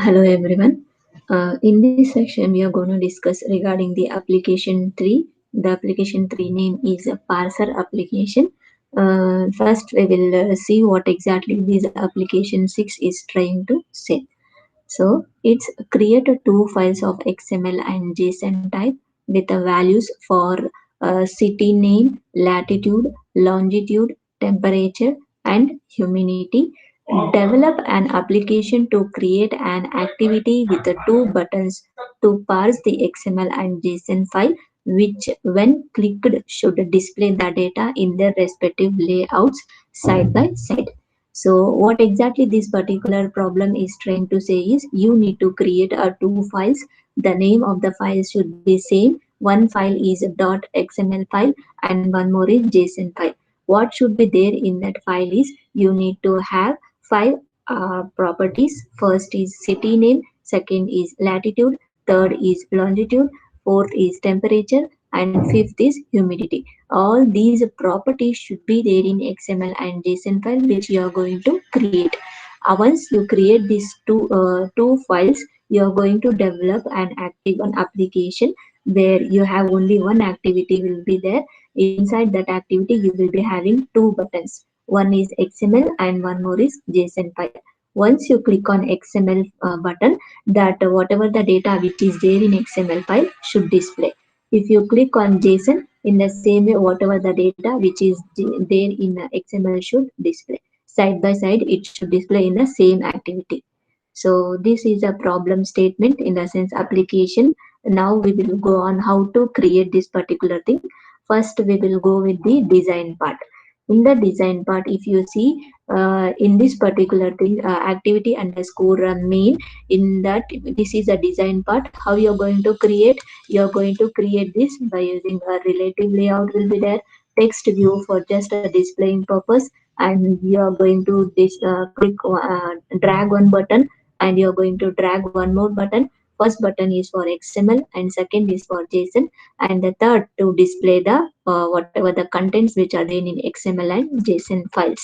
Hello everyone. In this section, we are going to discuss regarding the application 3. The application 3 name is a parser application. First, we will see what exactly this application 6 is trying to say. So it's create two files of XML and JSON type with the values for city name, latitude, longitude, temperature, and humidity. Develop an application to create an activity with the two buttons to parse the XML and JSON file, which, when clicked, should display the data in their respective layouts side by side. So what exactly this particular problem is trying to say is you need to create two files. The name of the files should be same. One file is a .xml file and one more is JSON file. What should be there in that file is you need to have five properties. First is city name, second is latitude, third is longitude, fourth is temperature, and fifth is humidity. All these properties should be there in XML and JSON file which you are going to create. Once you create these two files, you are going to develop an active one application where you have only one activity will be there. Inside that activity, you will be having two buttons. One is XML and one more is JSON file. Once you click on XML button, that whatever the data which is there in XML file should display. If you click on JSON, in the same way, whatever the data which is there in XML should display. Side by side, it should display in the same activity. So this is a problem statement in the sense application. Now we will go on how to create this particular thing. First, we will go with the design part. In the design part, if you see in this particular thing, activity underscore main, in that this is a design part. How you're going to create? You're going to create this by using a relative layout will be there, text view for just a displaying purpose, and you're going to drag one button, and you're going to drag one more button. First button is for XML and second is for JSON, and the third to display the whatever the contents which are there in XML and JSON files.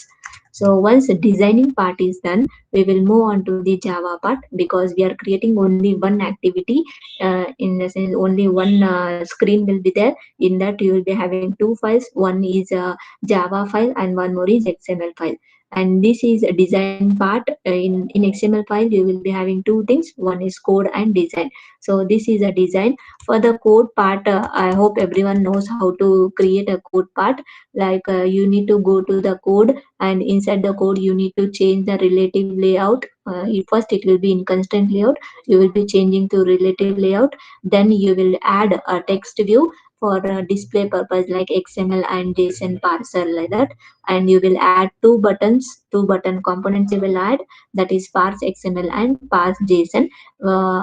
So once the designing part is done, we will move on to the Java part because we are creating only one activity. In the sense, only one screen will be there. In that, you will be having two files. One is a Java file and one more is XML file. And this is a design part. In XML file, you will be having two things. One is code and design. So this is a design. For the code part, I hope everyone knows how to create a code part. Like you need to go to the code, and inside the code you need to change the relative layout. First it will be in constant layout, you will be changing to relative layout, then you will add a text view for display purpose like XML and JSON parser like that, and you will add two button components you will add, that is parse XML and parse JSON,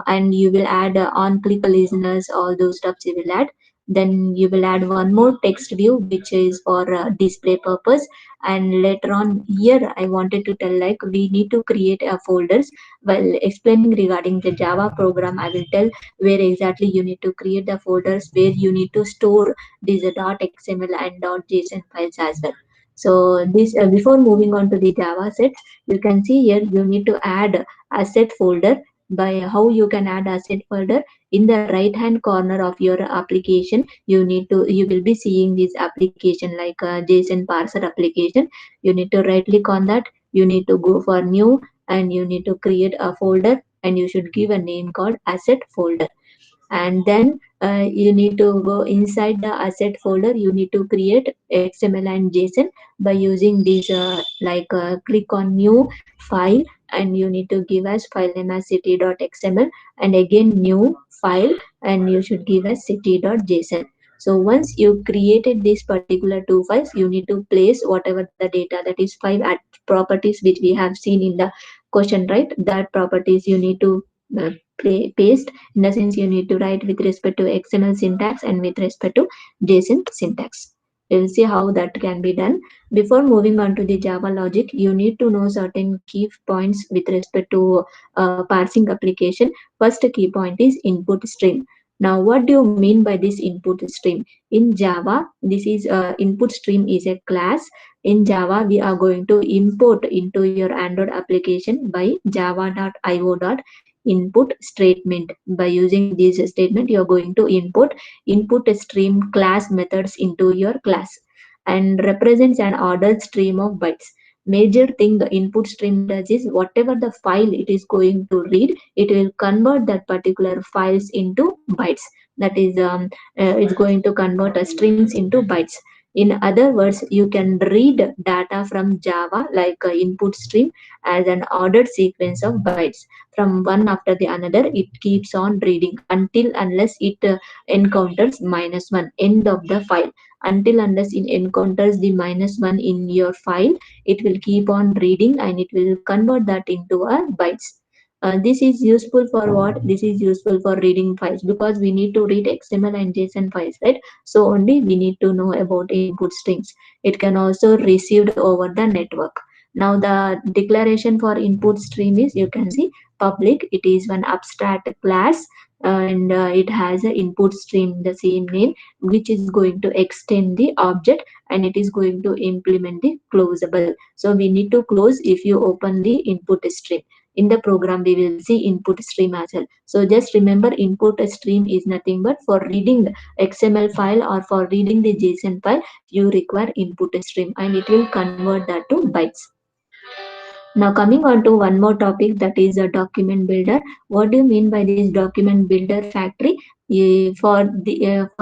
and you will add on click listeners, all those stuffs you will add. Then you will add one more text view which is for display purpose. And later on here I wanted to tell, like, we need to create a folders. While explaining regarding the Java program, I will tell where exactly you need to create the folders, where you need to store these .xml and .json files as well. So this before moving on to the Java set, you can see here you need to add asset folder. By how you can add asset folder, in the right hand corner of your application, you will be seeing this application like JSON parser application. You need to right click on that, you need to go for new, and you need to create a folder, and you should give a name called asset folder. And then you need to go inside the asset folder, you need to create XML and JSON by using this click on new file, and you need to give as file name as city.xml, and again new file, and you should give as city.json. So once you created this particular two files, you need to place whatever the data, that is five at properties which we have seen in the question, right? That properties you need to uh, paste. In the sense, you need to write with respect to XML syntax and with respect to JSON syntax. We will see how that can be done. Before moving on to the Java logic, you need to know certain key points with respect to parsing application. First key point is input stream. Now, what do you mean by this input stream? In Java, this is input stream is a class. In Java, we are going to import into your Android application by java.io input statement. By using this statement, you are going to input stream class methods into your class and represents an ordered stream of bytes. Major thing the input stream does is whatever the file it is going to read, it will convert that particular files into bytes. That is, it's going to convert streams into bytes. In other words, you can read data from Java like input stream as an ordered sequence of bytes from one after the another. It keeps on reading until unless it encounters -1 end of the file. Until unless it encounters the -1 in your file, it will keep on reading and it will convert that into a bytes. This is useful for what? This is useful for reading files because we need to read XML and JSON files, right? So only we need to know about input strings. It can also received over the network. Now the declaration for input stream is, you can see, public. It is one abstract class and it has an input stream the same name, which is going to extend the object and it is going to implement the closable. So we need to close if you open the input stream. In the program we will see input stream as well. So just remember, input stream is nothing but for reading the XML file or for reading the JSON file, you require input stream and it will convert that to bytes. Now coming on to one more topic, that is a document builder. What do you mean by this document builder factory? For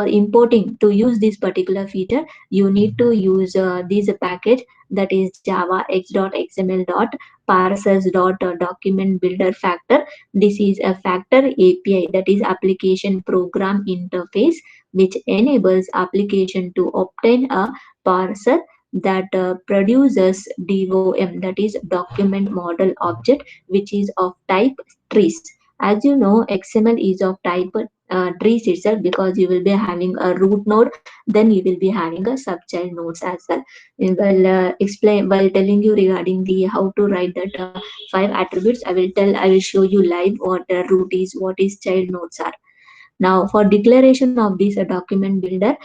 importing to use this particular feature, you need to use this package, that is Java x.xml.parsers.document builder factor. This is a factor API, that is application program interface, which enables application to obtain a parser that produces DOM, that is document model object, which is of type trees. As you know, XML is of type trees itself because you will be having a root node, then you will be having a subchild nodes as well. While telling you regarding the how to write that five attributes, I will show you live what root is, what is child nodes are. Now, for declaration of this document builder,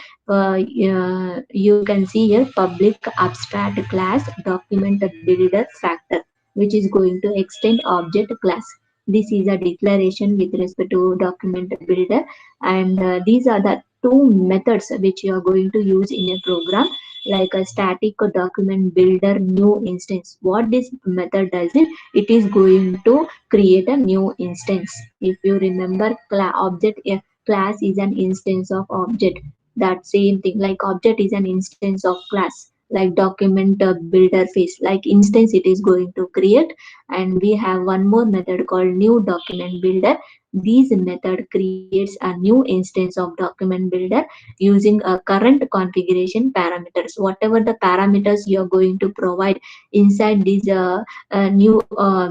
you can see here public abstract class document builder factor, which is going to extend object class. This is a declaration with respect to document builder, and these are the two methods which you are going to use in a program, like a static document builder new instance. What this method does is, it is going to create a new instance. If you remember, object class is an instance of object. That same thing, like object is an instance of class, like document builder phase, like instance it is going to create. And we have one more method called new document builder. This method creates a new instance of document builder using a current configuration parameters. Whatever the parameters you are going to provide inside this new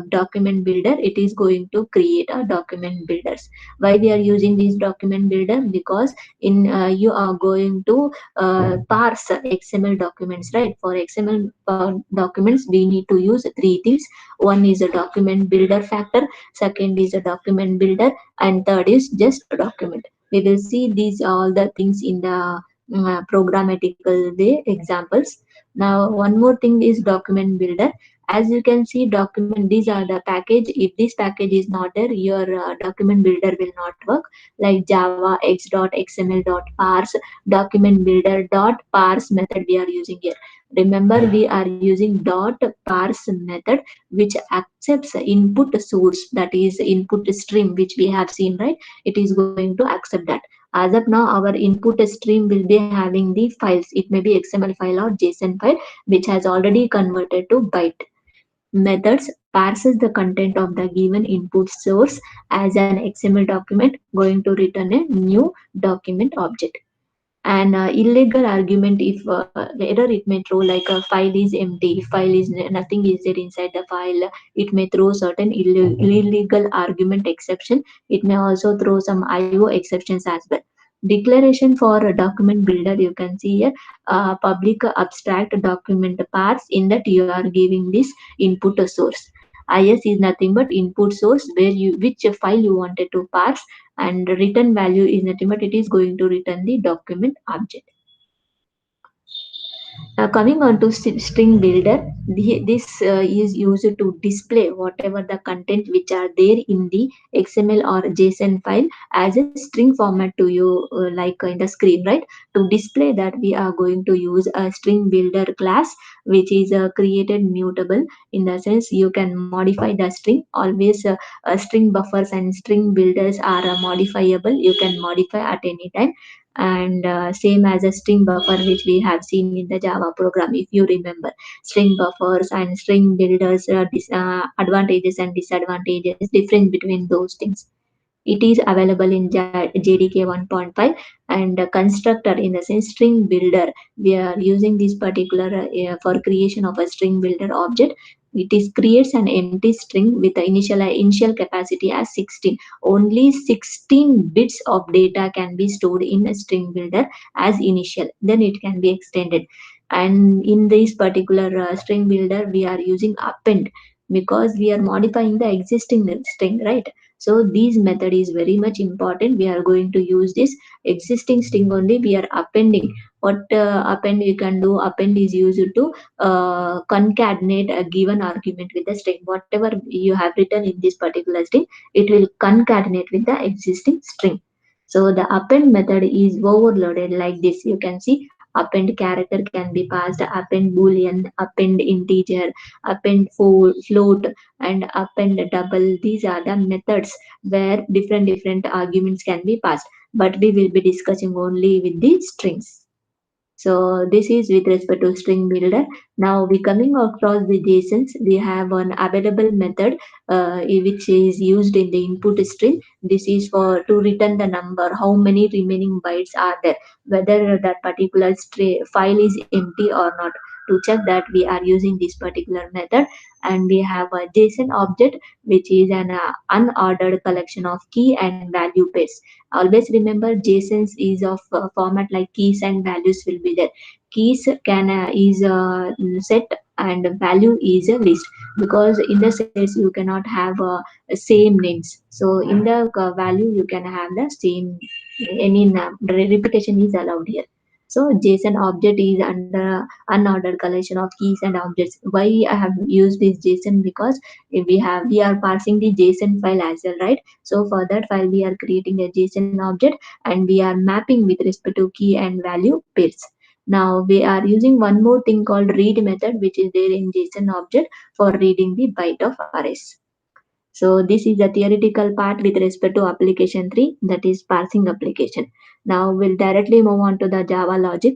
document builder, it is going to create a document builders. Why we are using this document builder? Because in you are going to parse XML documents, right? For XML documents we need to use three things. One is a document builder factor, second is a document builder, and third is just a document. We will see these all the things in the programmatical way examples. Now one more thing is document builder. As you can see, document, these are the package. If this package is not there, your document builder will not work. Like Java x.xml.parse document builder dot parse method we are using here. Remember, we are using dot parse method, which accepts input source, that is input stream, which we have seen, right? It is going to accept that. As of now, our input stream will be having the files. It may be XML file or JSON file, which has already converted to byte. Methods parses the content of the given input source as an XML document, going to return a new document object. An illegal argument, if error it may throw, like a file is empty. If file is nothing is there inside the file, it may throw certain illegal argument exception. It may also throw some IO exceptions as well. Declaration for a document builder, you can see here, public abstract document parse, in that you are giving this input source. Is is nothing but input source, where you which file you wanted to parse, and return value is nothing but it is going to return the document object. Coming on to string builder, this is used to display whatever the content which are there in the XML or JSON file as a string format to you, like in the screen, right? To display that, we are going to use a string builder class, which is created mutable. In the sense, you can modify the string. Always string buffers and string builders are modifiable. You can modify at any time. And same as a string buffer, which we have seen in the Java program, if you remember. String buffers and string builders, advantages and disadvantages, difference between those things. It is available in JDK 1.5. And constructor, in the sense string builder, we are using this particular for creation of a string builder object. It is creates an empty string with the initial capacity as 16. Only 16 bits of data can be stored in a string builder as initial, then it can be extended. And in this particular string builder, we are using append, because we are modifying the existing string, right? So this method is very much important. We are going to use this existing string only. We are appending. What append we can do? Append is used to concatenate a given argument with the string. Whatever you have written in this particular string, it will concatenate with the existing string. So the append method is overloaded like this. You can see append character can be passed, append boolean, append integer, append float, and append double. These are the methods where different arguments can be passed, but we will be discussing only with the strings. So this is with respect to string builder. Now we coming across the JSONs. We have an available method which is used in the input string. This is for to return the number, how many remaining bytes are there, whether that particular file is empty or not. To check that, we are using this particular method. And we have a JSON object, which is an unordered collection of key and value pairs. Always remember, JSON is of format like keys and values will be there. Keys can is set, and value is a list, because in the sets you cannot have same names. So in the value you can have the same, any repetition is allowed here. So JSON object is under unordered collection of keys and objects. Why I have used this JSON? Because we are parsing the JSON file as well, right? So for that file, we are creating a JSON object, and we are mapping with respect to key and value pairs. Now we are using one more thing called read method, which is there in JSON object for reading the byte of arrays. So this is the theoretical part with respect to application 3, that is parsing application. Now we'll directly move on to the Java logic.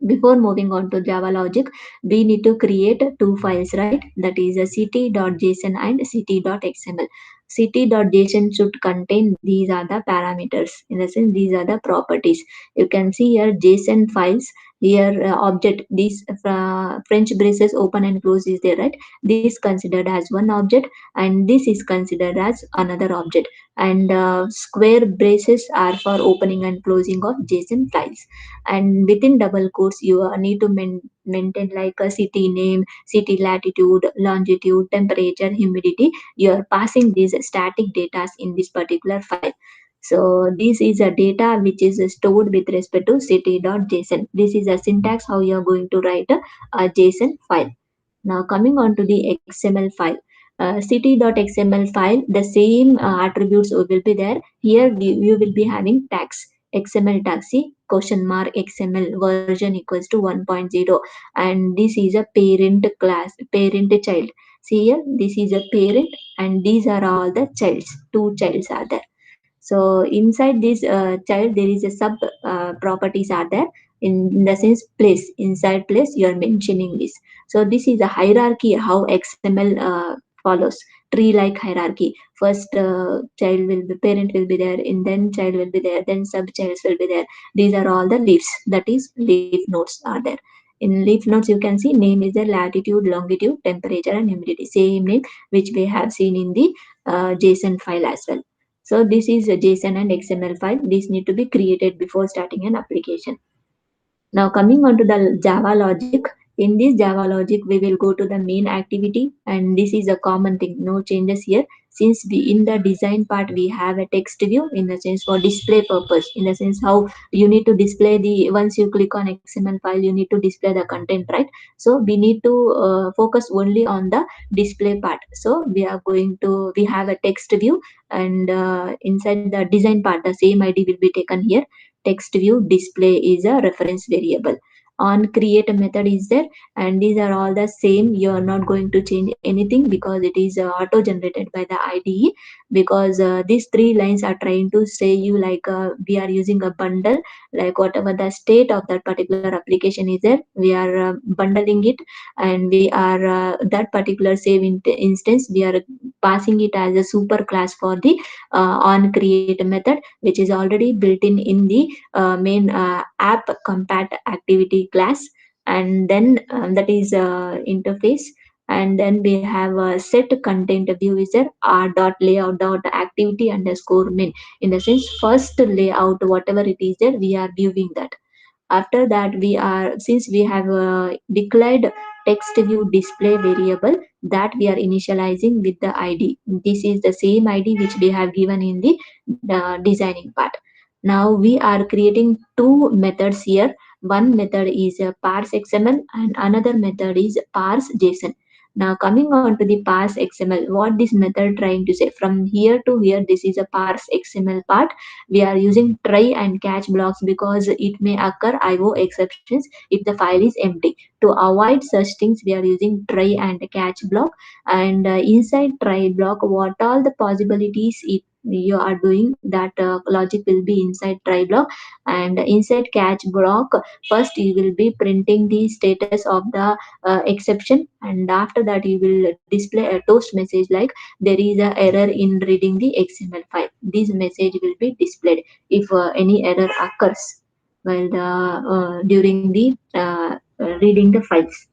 Before moving on to Java logic, we need to create two files, right? That is a ct.json and ct.xml. Ct.json should contain, these are the parameters, in the sense these are the properties. You can see here JSON files. Here object, this French braces open and close is there, right? This considered as one object, and this is considered as another object. And square braces are for opening and closing of JSON files. And within double quotes, you need to maintain like a city name, city latitude, longitude, temperature, humidity. You are passing these static data in this particular file. So this is a data which is stored with respect to city.json. This is a syntax how you are going to write a JSON file. Now coming on to the XML file, city.xml file, the same attributes will be there. Here you will be having tags, XML tag, see question mark XML version equals to 1.0, and this is a parent class, parent child. See here, this is a parent, and these are all the childs. Two childs are there. So inside this child, there is a sub properties are there. In the sense place, inside place you are mentioning this. So this is a hierarchy how XML follows, tree like hierarchy. First child will be, parent will be there, and then child will be there, then sub childs will be there. These are all the leaves, that is leaf nodes are there. In leaf nodes you can see name is the latitude, longitude, temperature, and humidity, same name which we have seen in the JSON file as well. So this is a JSON and XML file. These need to be created before starting an application. Now coming on to the Java logic, In this Java logic, we will go to the main activity, and this is a common thing, no changes here. Since we in the design part we have a text view in the sense for display purpose, in the sense how you need to display the once you click on XML file, you need to display the content, right? So we need to focus only on the display part. So we are going to we have a text view, and inside the design part, the same ID will be taken here. Text view display is a reference variable. On create method is there, and these are all the same. You are not going to change anything because it is auto generated by the IDE. Because these three lines are trying to say you like we are using a bundle, like whatever the state of that particular application is there, we are bundling it, and we are that particular instance we are passing it as a super class for the on create method, which is already built in the main app compat activity class. And then that is interface. And then we have a set content view is there, r dot layout dot activity underscore min. In the sense first layout whatever it is there, we are viewing that. After that we are, since we have declared text view display variable, that we are initializing with the id. This is the same id which we have given in the designing part. Now we are creating two methods here. One method is parse xml and another method is parse json. Now coming on to the parse xml, what this method trying to say, from here to here, this is a parse xml part. We are using try and catch blocks because it may occur IO exceptions if the file is empty. To avoid such things, we are using try and catch block. And inside try block, what all the possibilities it you are doing, that logic will be inside try block. And inside catch block, first you will be printing the status of the exception, and after that you will display a toast message like there is a error in reading the XML file. This message will be displayed if any error occurs while the during the reading the files.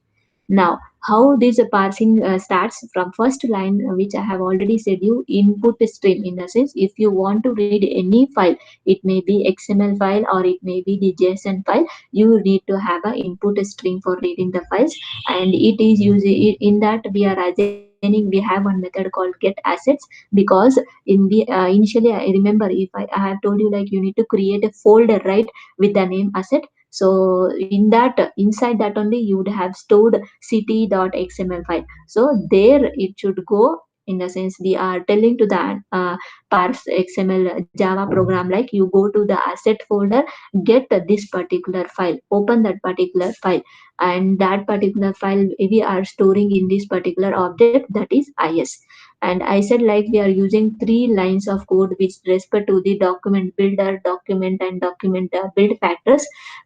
Now, how this parsing starts from first line, which I have already said you, input stream. In the sense, if you want to read any file, it may be XML file or it may be the JSON file, you need to have an input stream for reading the files. And it is using in that we are assigning, we have one method called get assets. Because in the initially I remember, if I have told you like you need to create a folder, right, with the name asset. So in that, inside that only you would have stored city.xml file. So there it should go. In the sense we are telling to the parse xml java program like you go to the asset folder, get this particular file, open that particular file, and that particular file we are storing in this particular object, that is is. And I said like we are using three lines of code which respect to the document builder, document, and document build factors.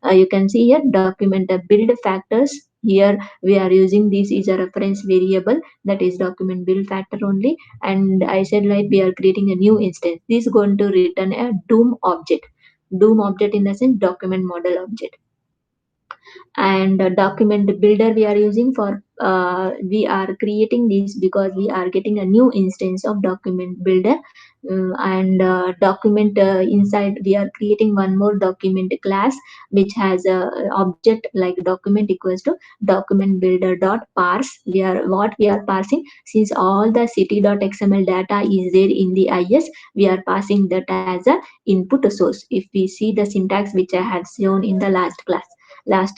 You can see here document build factors. Here we are using this is a reference variable, that is document build factor only. And I said like we are creating a new instance. This is going to return a doom object. Doom object in the sense document model object. And document builder we are using for we are creating this because we are getting a new instance of document builder. And document inside we are creating one more document class which has a object like document equals to document builder dot parse. We are what we are parsing, since all the city.xml data is there in the is, we are passing that as a input source. If we see the syntax which I have shown in the last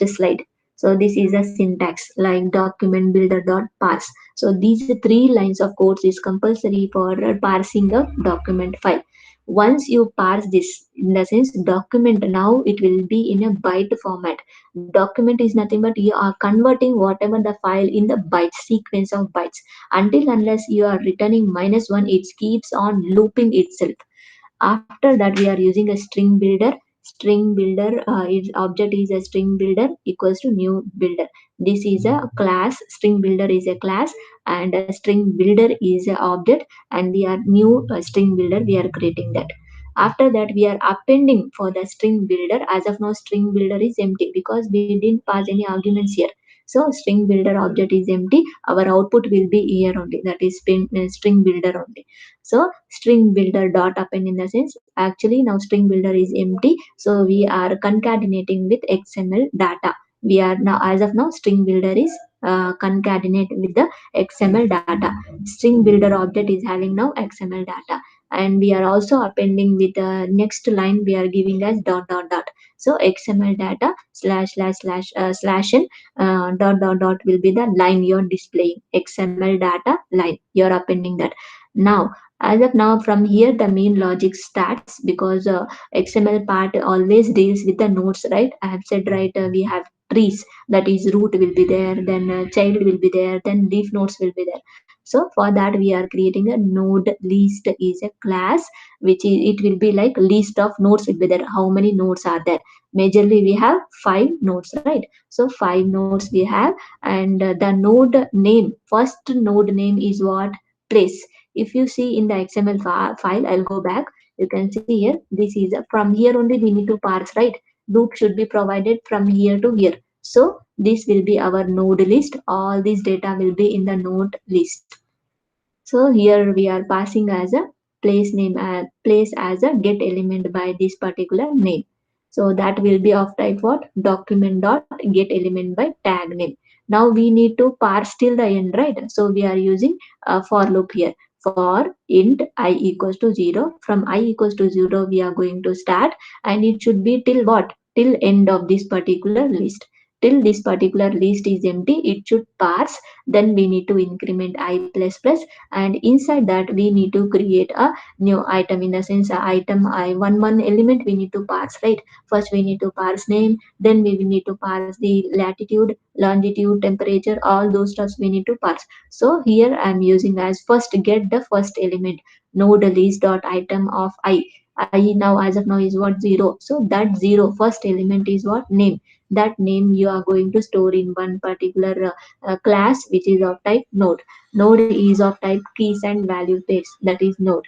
slide. So this is a syntax like document builder dot parse. So these three lines of codes is compulsory for parsing a document file. Once you parse this, in the sense document, now it will be in a byte format. Document is nothing but you are converting whatever the file in the byte sequence of bytes. Until unless you are returning -1, it keeps on looping itself. After that we are using a string builder. String builder its object is a string builder equals to new builder. This is a class. String builder is a class, and a string builder is a object, and we are new string builder we are creating that. After that we are appending for the string builder. As of now string builder is empty because we didn't pass any arguments here. So string builder object is empty. Our output will be here only, that is string builder only. So string builder dot append, in the sense actually now string builder is empty, so we are concatenating with XML data. We are now, as of now, string builder is concatenate with the XML data. String builder object is having now XML data, and we are also appending with the next line we are giving as dot dot dot. So XML data slash slash slash slash n dot dot dot will be the line you're displaying. XML data line you're appending that. Now, as of now, from here the main logic starts, because XML part always deals with the nodes, right? I have said, right, we have trees, that is root will be there, then child will be there, then leaf nodes will be there. So for that we are creating a node list is a class, which is, it will be like list of nodes will be there. How many nodes are there? Majorly we have 5 nodes, right? So 5 nodes we have, and the node name, first node name is what? Place. If you see in the XML file, I'll go back. You can see here, this is from here only we need to parse, right? Loop should be provided from here to here. So this will be our node list. All this data will be in the node list. So here we are passing as a place name, place as a get element by this particular name. So that will be of type what? Document dot get element by tag name. Now we need to parse till the end, right? So we are using a for loop here. For int I equals to 0. From I equals to 0 we are going to start, and it should be till what? Till end of this particular list. Till this particular list is empty, it should parse. Then we need to increment I plus plus, and inside that we need to create a new item, in the sense item I one element we need to parse, right? First we need to parse name, then we will need to parse the latitude, longitude, temperature, all those stuffs we need to parse. So here I am using as first get the first element, node list dot item of I now, as of now, is what? 0. So that 0 first element is what? Name. That name you are going to store in one particular class, which is of type node. Node is of type keys and value pairs, that is node.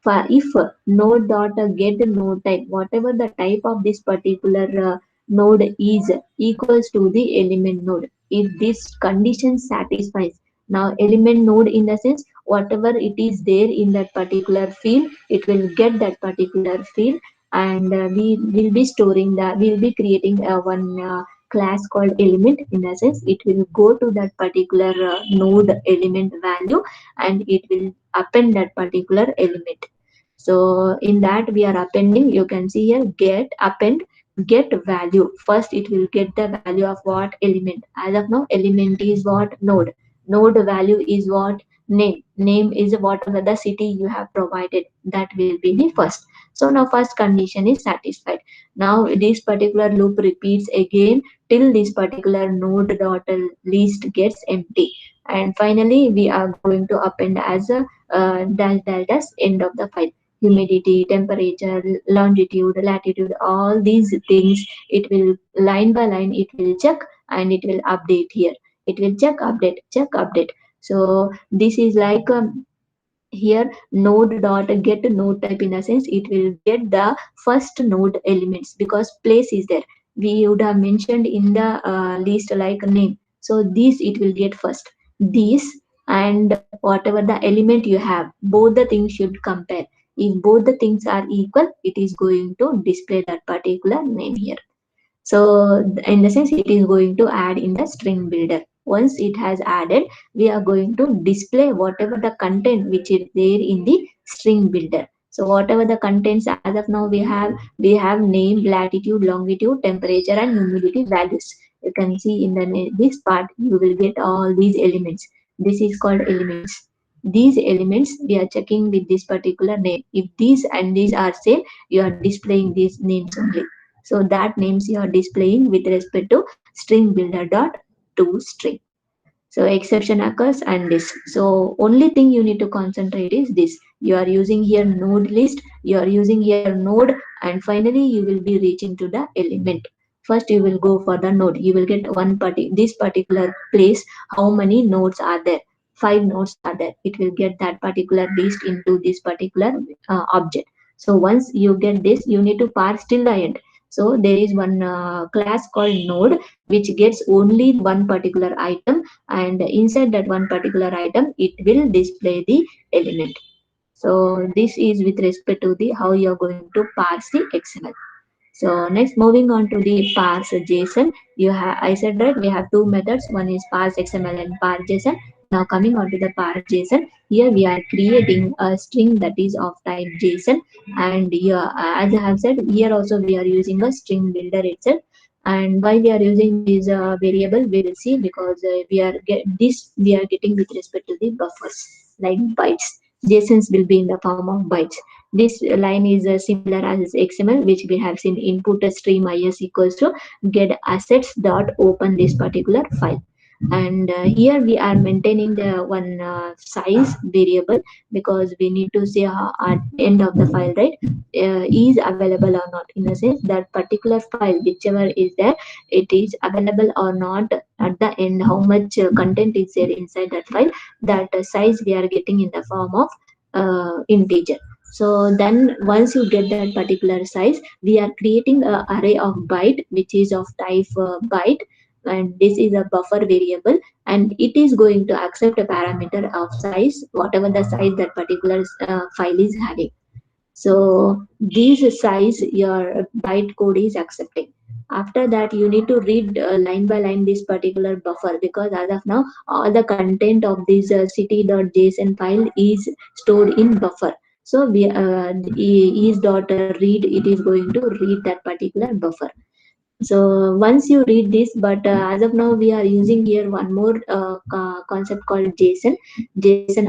For if node dot get node type, whatever the type of this particular node is, equals to the element node. If this condition satisfies, now element node in the sense whatever it is there in that particular field, it will get that particular field, and we will be storing that. We will be creating one class called element, in the sense it will go to that particular node element value, and it will append that particular element. So in that we are appending, you can see here get append get value. First it will get the value of what? Element. As of now, element is what? Node. Node value is what? Name. Name is whatever the city you have provided, that will be the first. So now first condition is satisfied. Now this particular loop repeats again till this particular node dot list gets empty, and finally we are going to append as a dash dash dash end of the file. Humidity, temperature, longitude, latitude, all these things, it will line by line, it will check, and it will update here. It will check, update, check, update. So this is like here node dot get node type, in a sense it will get the first node elements, because place is there. We would have mentioned in the list like name. So this it will get first. This and whatever the element you have, both the things should compare. If both the things are equal, it is going to display that particular name here. So in the sense it is going to add in the string builder. Once it has added, we are going to display whatever the content which is there in the string builder. So whatever the contents, as of now we have name, latitude, longitude, temperature, and humidity values. You can see in the this part you will get all these elements. This is called elements. These elements we are checking with this particular name. If these and these are same, you are displaying these names only. So that names you are displaying with respect to string builder dot to string. So exception occurs and this. So only thing you need to concentrate is this. You are using here node list, you are using here node, and finally you will be reaching to the element. First you will go for the node. You will get this particular place. How many nodes are there? 5 nodes are there. It will get that particular list into this particular object. So once you get this, you need to parse till the end. So there is one class called node, which gets only one particular item, and inside that one particular item it will display the element. So this is with respect to the how you are going to parse the XML. So next, moving on to the parse JSON. I said that we have two methods. One is parse XML and parse JSON. Now coming on to the parse JSON, here we are creating a string that is of type JSON. And here, as I have said, here also we are using a string builder itself. And why we are using this variable, we will see, because we are getting with respect to the buffers like bytes. JSONs will be in the form of bytes. This line is similar as XML, which we have seen input stream is equals to get assets dot open this particular file. And here we are maintaining the one size variable, because we need to see how at end of the file, right, is available or not, in the sense that particular file whichever is there, it is available or not at the end, how much content is there inside that file. That size we are getting in the form of integer. So then once you get that particular size, we are creating a array of byte which is of type byte, and this is a buffer variable, and it is going to accept a parameter of size, whatever the size that particular file is having. So this size your byte code is accepting. After that, you need to read line by line this particular buffer, because as of now all the content of this city.json file is stored in buffer. So we is dot read, it is going to read that particular buffer. So once you read this, but as of now we are using here one more concept called JSON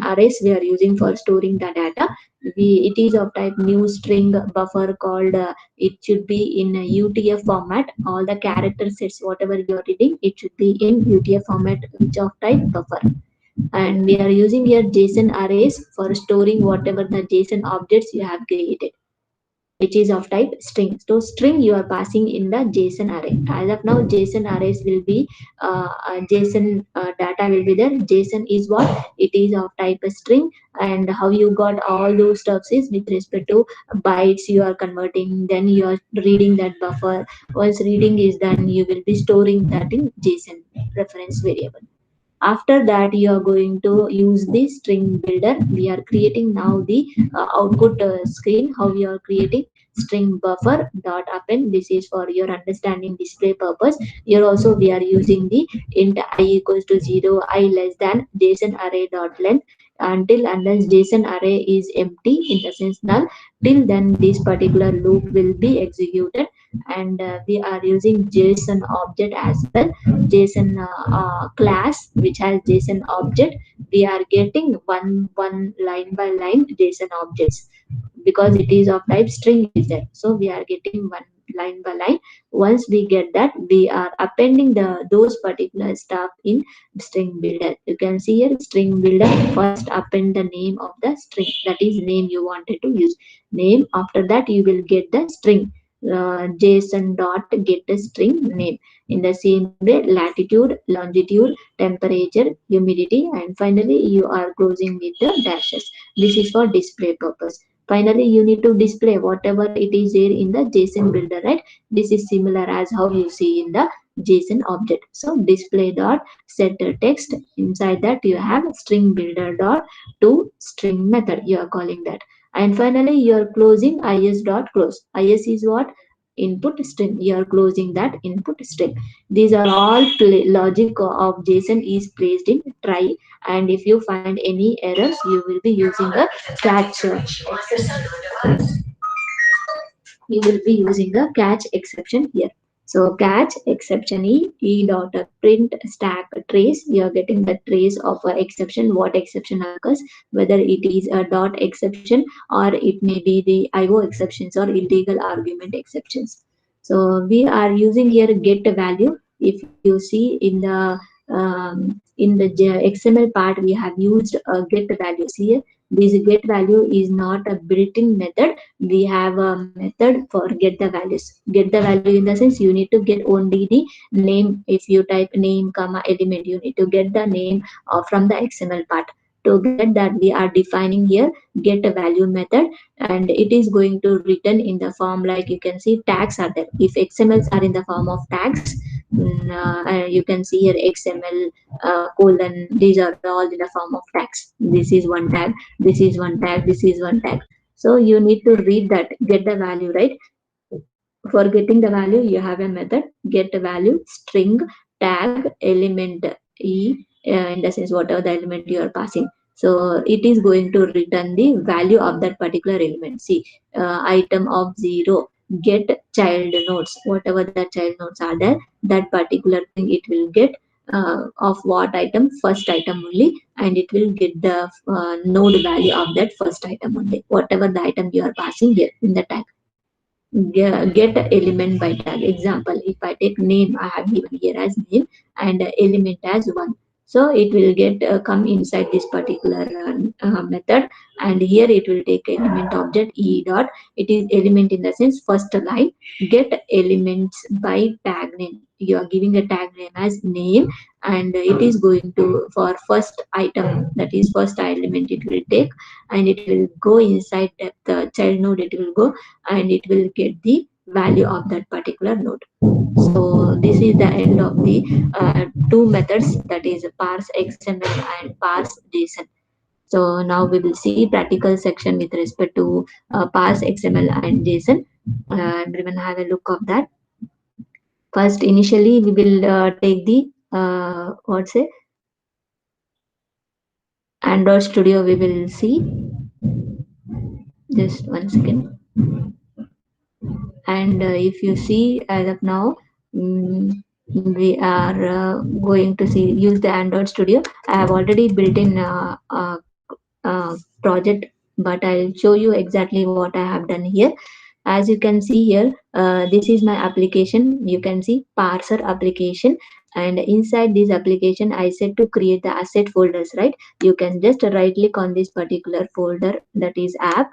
arrays we are using for storing the data. It is of type new string buffer called it should be in a UTF format. All the character sets whatever you are reading, it should be in UTF format, which of type buffer. And we are using here JSON arrays for storing whatever the JSON objects you have created, which is of type string. So string you are passing in the JSON array. As of now, JSON arrays will be JSON data will be there. JSON is what? It is of type string, and how you got all those stuffs is with respect to bytes you are converting. Then you are reading that buffer. Once reading is done, you will be storing that in JSON reference variable. After that, you are going to use the string builder. We are creating now the output screen, how we are creating string buffer dot append. This is for your understanding display purpose. Here also we are using the int I equals to 0, I less than JSON array dot length, until unless JSON array is empty, in the sense null, till then this particular loop will be executed. And we are using JSON object as well. JSON class which has JSON object. We are getting one line by line JSON objects, because it is of type string is there. So we are getting one line by line. Once we get that, we are appending the those particular stuff in string builder. You can see here string builder, first append the name of the string, that is name you wanted to use, name. After that you will get the string, JSON dot get the string name. In the same way, latitude, longitude, temperature, humidity, and finally you are closing with the dashes. This is for display purpose. Finally, you need to display whatever it is there in the JSON builder, right? This is similar as how you see in the JSON object. So display dot set text. Inside that you have string builder dot to string method. You are calling that. And finally, you are closing is dot close. Is what? Input string. You are closing that input string. These are all logic of JSON is placed in try. And if you find any errors, you will be using a catch. You will be using a catch exception here. So catch exception e dot print stack trace. You are getting the trace of a exception, what exception occurs, whether it is a dot exception or it may be the IO exceptions or illegal argument exceptions. So we are using here get value. If you see in the XML part, we have used get values here. This get value is not a built-in method. We have a method for get the values. Get the value in the sense you need to get only the name. If you type name comma element, you need to get the name from the XML part. To get that, we are defining here get a value method, and it is going to return in the form, like you can see tags are there. If XMLs are in the form of tags, you can see here XML colon, these are all in the form of tags. This is one tag, this is one tag, this is one tag. So you need to read that, get the value, right? For getting the value, you have a method get value string tag element e, in the sense whatever the element you are passing. So it is going to return the value of that particular element. See, item of 0 get child nodes, whatever the child nodes are there, that particular thing it will get of what item, first item only, and it will get the node value of that first item only, whatever the item you are passing here in the tag. Get element by tag. Example, if I take name, I have given here as name and element as 1. So it will get come inside this particular method, and here it will take element object e dot. It is element in the sense first line get elements by tag name. You are giving a tag name as name, and it is going to for first item, that is first element it will take, and it will go inside that child node, it will go and it will get the value of that particular node. So this is the end of the two methods, that is parse XML and parse JSON. So now we will see practical section with respect to parse XML and JSON. Everyone have a look of that. First, initially we will take the what's it? Android Studio. We will see. Just one second. And if you see as of now, we are going to see use the Android Studio. I have already built in project, but I'll show you exactly what I have done here. As you can see here, this is my application. You can see parser application, and inside this application I said to create the asset folders, right? You can just right click on this particular folder, that is app.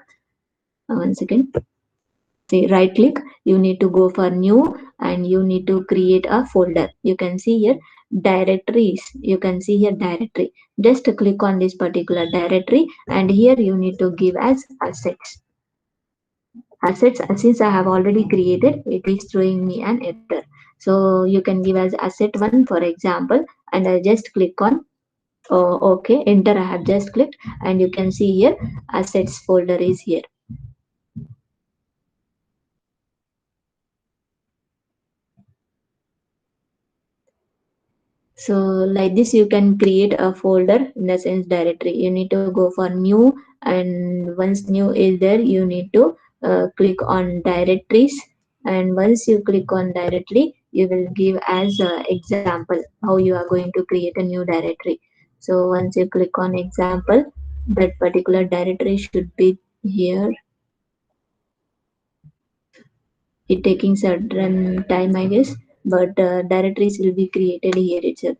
One second. See, right click, you need to go for new and you need to create a folder. You can see here directories, you can see here directory. Just click on this particular directory, and here you need to give as assets. Since I have already created, it is throwing me an error. So you can give as asset 1 for example, and I just click on okay, enter. I have just clicked, and you can see here assets folder is here. So like this, you can create a folder in the sense directory. You need to go for new, and once new is there, you need to click on directories. And once you click on directory, you will give as example how you are going to create a new directory. So once you click on example, that particular directory should be here. It taking certain time, I guess, but directories will be created here itself.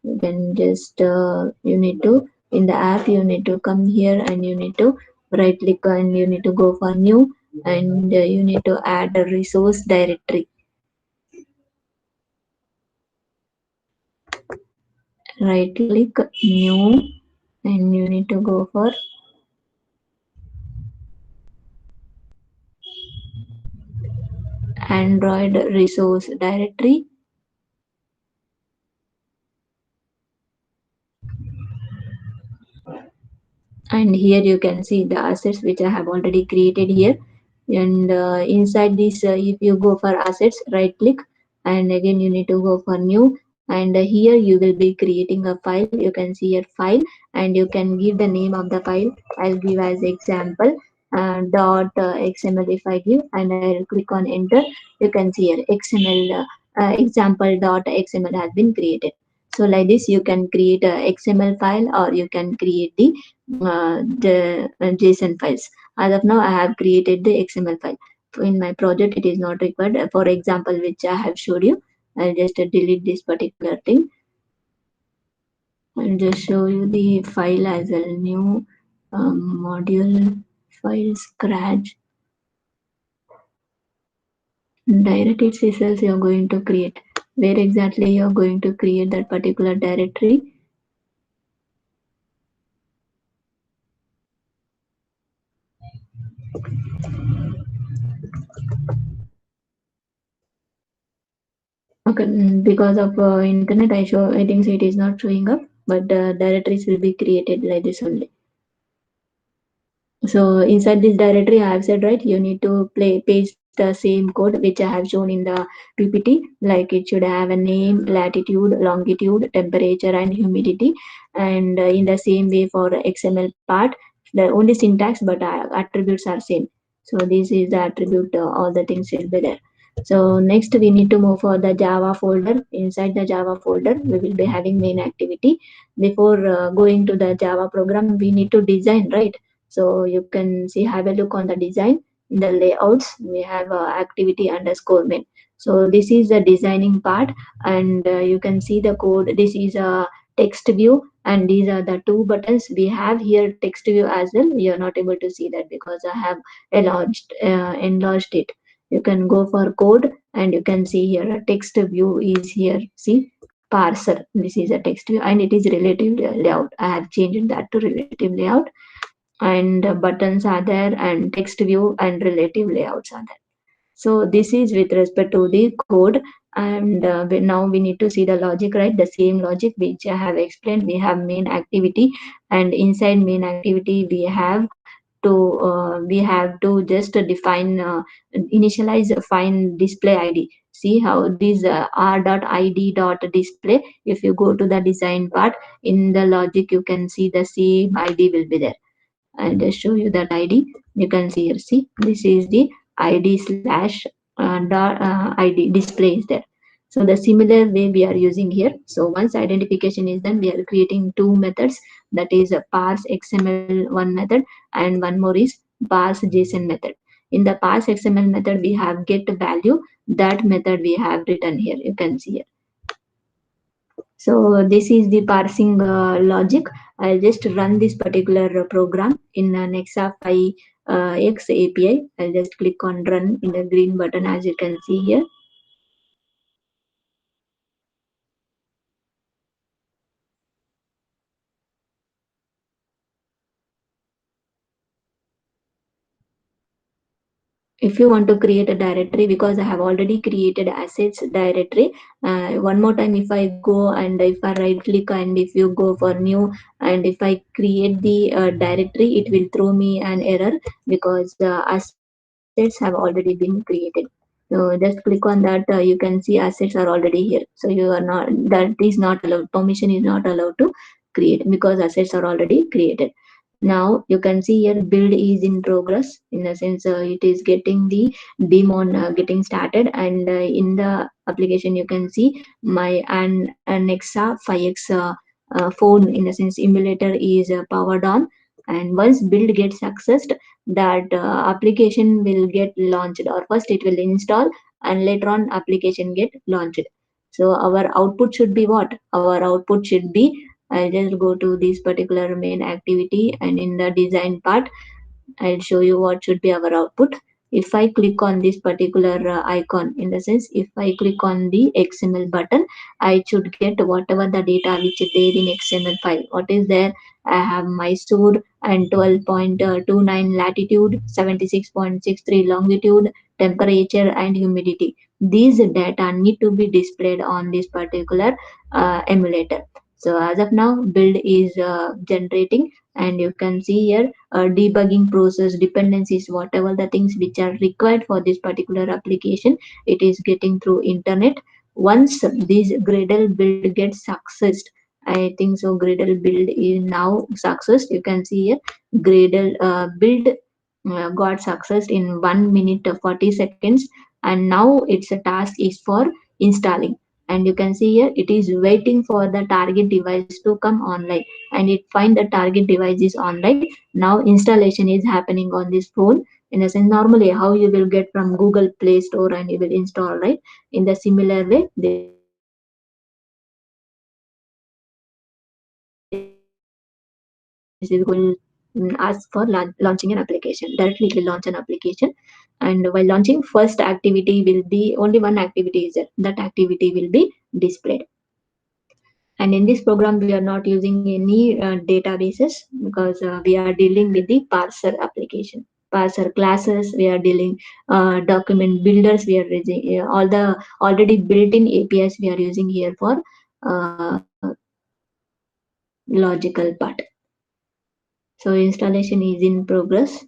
You can just you need to, in the app you need to come here and you need to right click and you need to go for new, and you need to add a resource directory. Right click new, and you need to go for Android resource directory. And here you can see the assets which I have already created here. And inside this, if you go for assets, right click, and again you need to go for new, and here you will be creating a file. You can see here file, and you can give the name of the file. I'll give as example dot xml. If I give and I'll click on enter, you can see here xml example dot xml has been created. So like this, you can create a XML file, or you can create the JSON files. As of now, I have created the XML file. In my project, it is not required. For example, which I have showed you, I'll just delete this particular thing. I'll just show you the file as a new module file scratch. Direct itself you're going to create. Where exactly you're going to create that particular directory? Okay, because of internet, I think so it is not showing up, but the directories will be created like this only. So inside this directory, I have said right, you need to paste the same code which I have shown in the PPT. Like it should have a name, latitude, longitude, temperature, and humidity. And in the same way for XML part, the only syntax but attributes are same. So this is the attribute. All the things will be there. So next we need to move for the Java folder. Inside the Java folder, we will be having main activity. Before going to the Java program, we need to design, right? So you can see, have a look on the design. In the layouts, we have activity underscore main. So this is the designing part, and you can see the code. This is a text view, and these are the two buttons. We have here text view as well. You are not able to see that because I have enlarged it. You can go for code, and you can see here a text view is here. See, parser. This is a text view, and it is relative layout. I have changed that to relative layout, and buttons are there, and text view and relative layouts are there. So this is with respect to the code, and now we need to see the logic, right? The same logic which I have explained. We have main activity, and inside main activity we have to just define initialize find display id. See how this r.id.display, if you go to the design part, in the logic you can see the same id will be there. I'll just show you that id. You can see here, see, this is the id slash id display is there. So the similar way we are using here. So once identification is done, we are creating two methods, that is a parse xml one method, and one more is parse json method. In the parse xml method, we have get value. That method we have written here, you can see here. So this is the parsing logic. I'll just run this particular program in an Nexa 5x API. I'll just click on run in the green button, as you can see here. If you want to create a directory, because I have already created assets directory, one more time, if I go and if I right click and if you go for new, and if I create the directory, it will throw me an error because assets have already been created. So just click on that, you can see assets are already here. So you are not, that is not allowed, permission is not allowed to create because assets are already created. Now you can see here build is in progress, in the sense it is getting the daemon getting started, and in the application you can see my an Nexa 5x phone, in the sense emulator is powered on, and once build gets successed, that application will get launched, or first it will install and later on application get launched. So our output should be what? Our output should be, I'll just go to this particular main activity, and in the design part, I'll show you what should be our output. If I click on this particular icon, in the sense, if I click on the XML button, I should get whatever the data which is there in XML file. What is there? I have Mysore and 12.29 latitude, 76.63 longitude, temperature, and humidity. These data need to be displayed on this particular emulator. So as of now, build is generating, and you can see here debugging process, dependencies, whatever the things which are required for this particular application, it is getting through internet. Once this Gradle build gets successed, I think so, Gradle build is now success. You can see here Gradle build got success in 1 minute 40 seconds, and now its task is for installing. And you can see here it is waiting for the target device to come online, and it find the target device is online. Now installation is happening on this phone. In a sense, normally how you will get from Google Play Store and you will install, right? In the similar way, this will go ask for launching an application. Directly it will launch an application, and while launching, first activity will be, only one activity is there, that activity will be displayed. And in this program, we are not using any databases, because we are dealing with the parser application, parser classes. We are dealing document builders. We are using all the already built-in APIs we are using here for uh, logical part. So installation is in progress.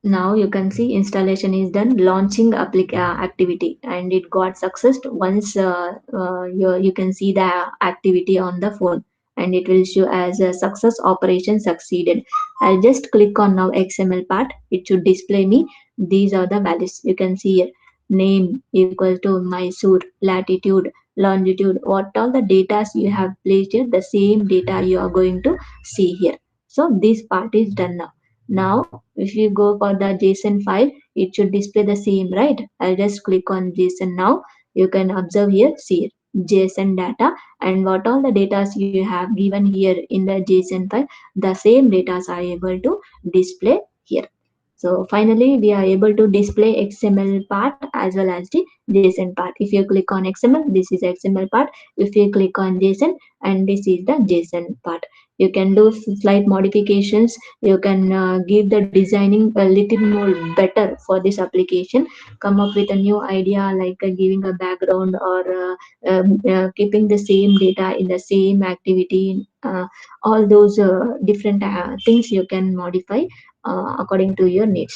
Now you can see installation is done, launching activity, and it got success once you can see the activity on the phone, and it will show as a success operation succeeded. I'll just click on now XML part. It should display me. These are the values you can see here. Name equal to Mysore, latitude, longitude, what all the data you have placed here, the same data you are going to see here. So this part is done now. Now, if you go for the JSON file, it should display the same, right? I'll just click on JSON now. You can observe here, see JSON data, and what all the data you have given here in the JSON file, the same data are able to display here. So finally, we are able to display XML part as well as the JSON part. If you click on XML, this is XML part. If you click on JSON, and this is the JSON part. You can do slight modifications. You can give the designing a little more better for this application. Come up with a new idea like giving a background or keeping the same data in the same activity. All those different things you can modify according to your needs.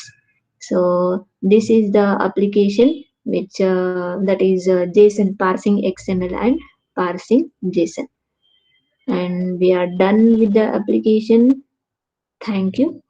So this is the application which that is JSON, parsing XML and parsing JSON, and we are done with the application. Thank you.